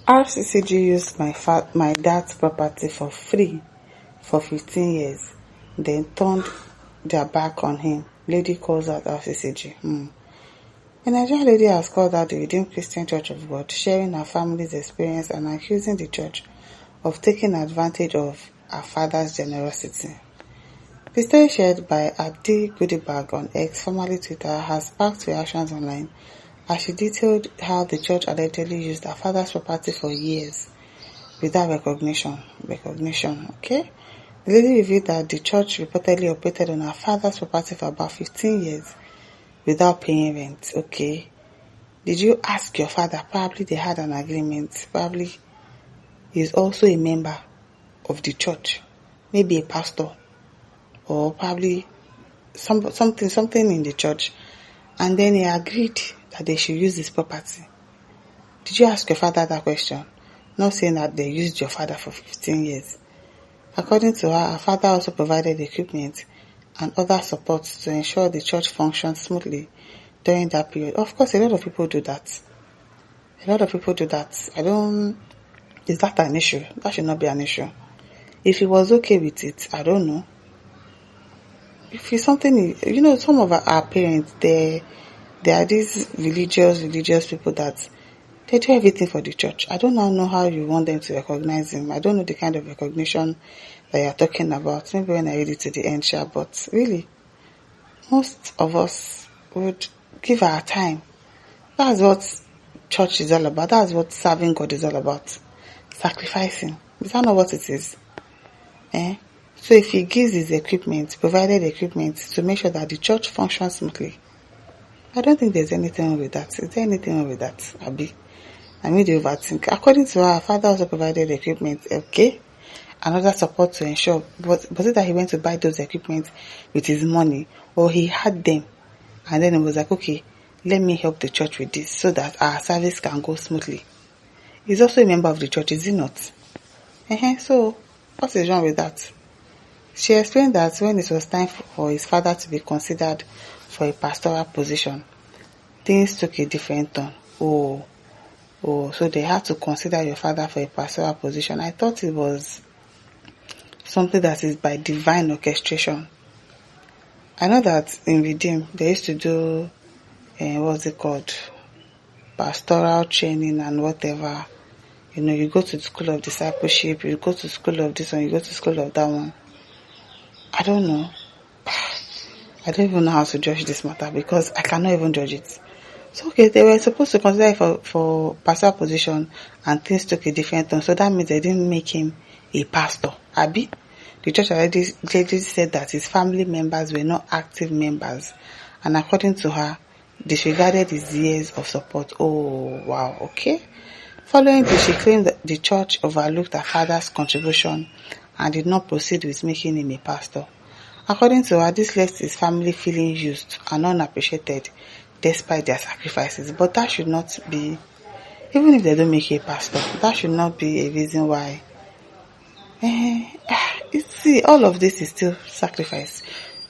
Rccg used my dad's property for free for 15 years, then turned their back on him. Lady calls out Rccg. A Nigerian lady has called out the Redeemed Christian Church of God, sharing her family's experience and accusing the church of taking advantage of her father's generosity. The story shared by Adeboye on X, formerly Twitter, has sparked reactions online as she detailed how the church allegedly used her father's property for years without recognition. Okay? The lady revealed that the church reportedly operated on her father's property for about 15 years without paying rent. Okay? Did you ask your father? Probably they had an agreement. Probably he's also a member of the church. Maybe a pastor. Or probably something in the church. And then he agreed that they should use his property. Did you ask your father that question? Not saying that they used your father for 15 years. According to her, her father also provided equipment and other support to ensure the church functioned smoothly during that period. Of course, a lot of people do that. Is that an issue? That should not be an issue. If he was okay with it, I don't know. If it's something, some of our parents, they are these religious people that they do everything for the church. I don't know how you want them to recognize him. I don't know the kind of recognition that you're talking about. Maybe when I read it to the end, but really, most of us would give our time. That's what church is all about. That's what serving God is all about. Sacrificing. Is that not what it is? So if he gives his provided equipment to make sure that the church functions smoothly, I don't think there's anything wrong with that. Is there anything wrong with that, Abi? I mean, the overthink. According to her father also provided equipment, okay? Another support to ensure, was it that he went to buy those equipment with his money, or he had them, and then he was like, okay, let me help the church with this so that our service can go smoothly. He's also a member of the church, is he not? So, what is wrong with that? She explained that when it was time for his father to be considered for a pastoral position, things took a different turn. So they had to consider your father for a pastoral position. I thought it was something that is by divine orchestration. I know that in Redeem, they used to do, pastoral training and whatever. You go to the school of discipleship, you go to school of this one, you go to school of that one. I don't know. I don't even know how to judge this matter because I cannot even judge it. So, okay, they were supposed to consider it for pastoral position and things took a different turn. So that means they didn't make him a pastor. Abi? The church already said that his family members were not active members. And according to her, disregarded his years of support. Oh, wow, okay. Following this, she claimed that the church overlooked her father's contribution and did not proceed with making him a pastor. According to her, this left his family feeling used and unappreciated despite their sacrifices. But that should not be, even if they don't make you a pastor, that should not be a reason why. See, all of this is still sacrifice.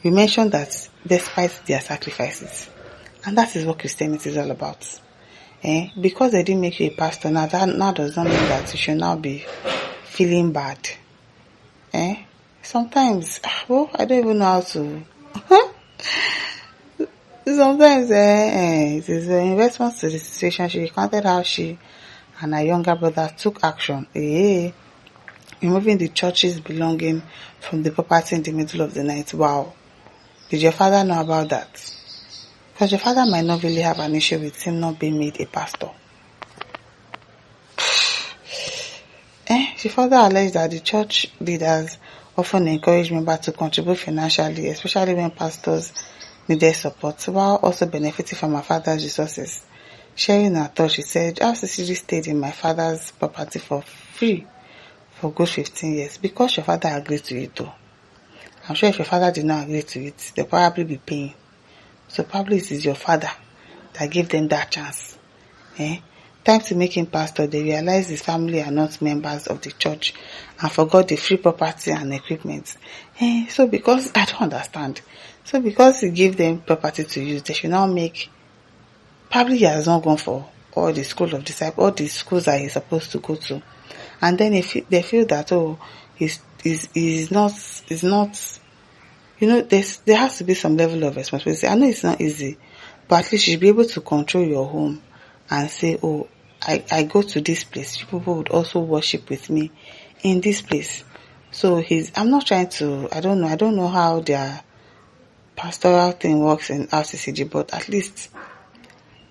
We mentioned that despite their sacrifices. And that is what Christianity is all about. Because they didn't make you a pastor, now does not mean that you should now be feeling bad. Sometimes, I don't even know how to. Sometimes, it is in response to the situation, she recounted how she and her younger brother took action, removing the church's belonging from the property in the middle of the night. Wow. Did your father know about that? Because your father might not really have an issue with him not being made a pastor. She further alleged that the church leaders often encourage members to contribute financially, especially when pastors needed support, while also benefiting from her father's resources. Sharing her thoughts, she said, Rccg stayed in my father's property for free for good 15 years because your father agreed to it though. I'm sure if your father did not agree to it, they'll probably be paying. So probably it is your father that gave them that chance. Time to make him pastor, they realized his family are not members of the church and forgot the free property and equipment. So because, I don't understand. So because he gave them property to use, they should now make, probably he has not gone for or the school of disciple, or the schools that he's supposed to go to. And then if they feel that, oh, he's not, there has to be some level of responsibility. I know it's not easy, but at least you should be able to control your home and say, oh, I go to this place. People would also worship with me in this place. So I'm not trying to, I don't know how their pastoral thing works in Rccg, but at least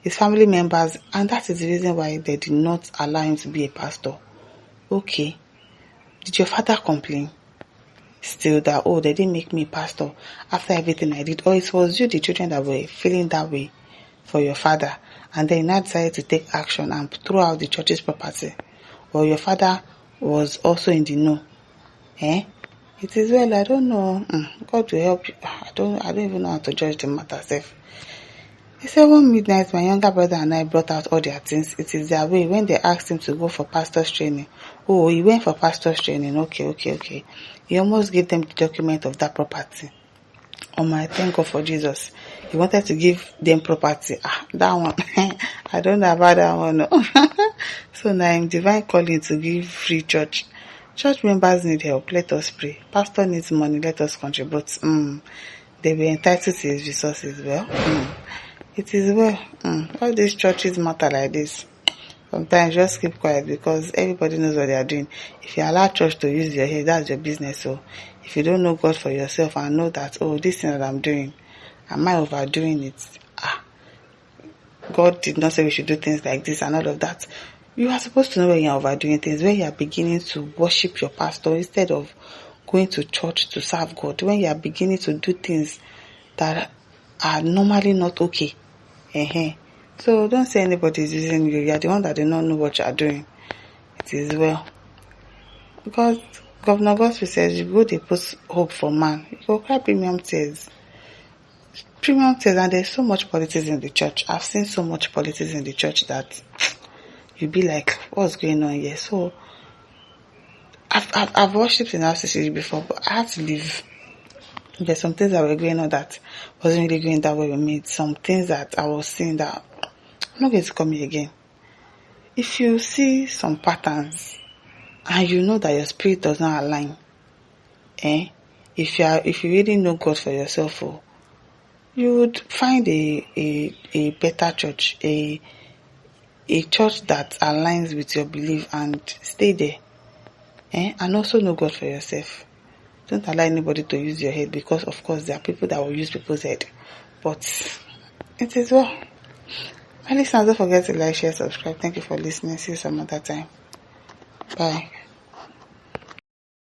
his family members, and that is the reason why they did not allow him to be a pastor. Okay, did your father complain? Still that, oh, they didn't make me pastor after everything I did, or it was you, the children, that were feeling that way for your father, and then now decided to take action and throw out the church's property, or your father was also in the know. It is well, I don't know. God will help you. I don't even know how to judge the matter self. He said one midnight, my younger brother and I brought out all their things. It is their way. When they asked him to go for pastor's training, oh, he went for pastor's training. Okay. He almost gave them the document of that property. Oh my, thank God for Jesus. He wanted to give them property. That one, I don't know about that one. No. So now I'm divine calling to give free church. Church members need help. Let us pray. Pastor needs money. Let us contribute. They were entitled to his resources. Well, it is well. All these churches matter like this. Sometimes just keep quiet, because everybody knows what they are doing. If you allow church to use your head, that's your business. So if you don't know God for yourself and know that, oh, this thing that I'm doing, am I overdoing it? God did not say we should do things like this and all of that. You are supposed to know when you are overdoing things, when you are beginning to worship your pastor instead of going to church to serve God, when you are beginning to do things that are normally not okay. So don't say anybody is using you. You are the one that do not know what you are doing. It is well. Because Governor Gospel says, you go they put hope for man. You go cry premium tears. And there's so much politics in the church. I've seen so much politics in the church that you be like, what's going on here? So I've worshipped in Rccg before, but I had to leave. There's some things that were going on that wasn't really going that way with me. Some things that I was seeing that I'm not going to come here again. If you see some patterns and you know that your spirit does not align, if you really know God for yourself, you would find a better church, a church that aligns with your belief, and stay there. And also know God for yourself. Don't allow anybody to use your head, because of course there are people that will use people's head. But it is well. My listeners, don't forget to like, share, subscribe. Thank you for listening. See you some other time. Bye.